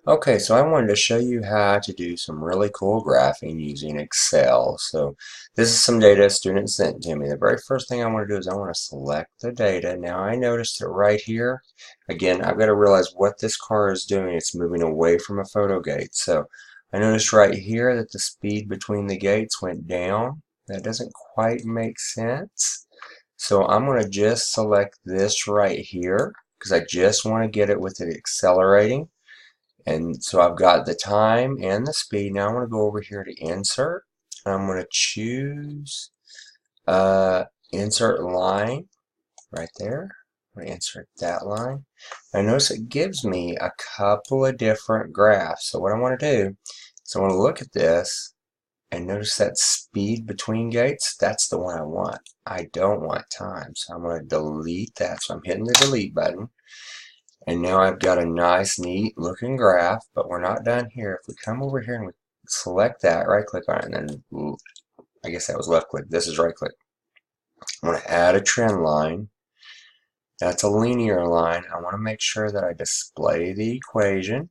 Okay, so I wanted to show you how to do some really cool graphing using Excel. So this is some data a student sent to me. The very first thing I want to do is I want to select the data. Now I noticed that right here, again, I've got to realize what this car is doing. It's moving away from a photo gate. So I noticed right here that the speed between the gates went down. That doesn't quite make sense. So I'm going to just select this right here because I just want to get it with it accelerating. And so I've got the time and the speed. Now I'm going to go over here to insert. I'm going to choose uh, insert line right there. I'm going to insert that line. I notice it gives me a couple of different graphs. So what I want to do is I want to look at this and notice that speed between gates. That's the one I want. I don't want time. So I'm going to delete that. So I'm hitting the delete button. And now I've got a nice, neat looking graph, but we're not done here. If we come over here and we select that, right click on it, and then, ooh, I guess that was left click. This is right click. I want to add a trend line. That's a linear line. I want to make sure that I display the equation,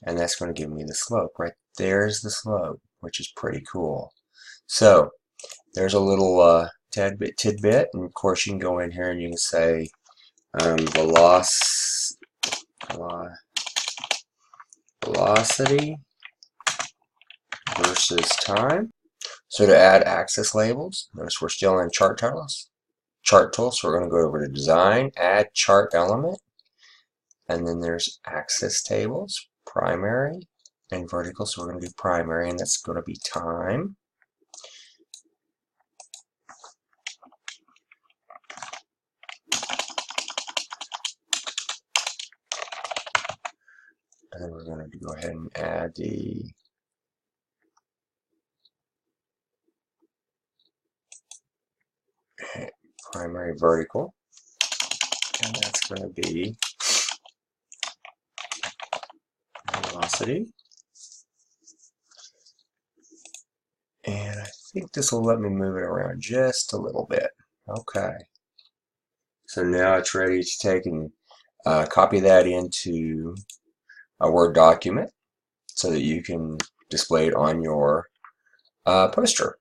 and that's going to give me the slope. Right there's the slope, which is pretty cool. So there's a little tidbit, and of course you can go in here and you can say velocity versus time. So to add axis labels, notice we're still in chart tools. So we're going to go over to design, add chart element, and then there's axis tables, primary and vertical. So we're going to do primary, and that's going to be time. And then we're going to go ahead and add the primary vertical, and that's going to be velocity. And I think this will let me move it around just a little bit. Okay. So now it's ready to take and copy that into a Word document so that you can display it on your poster.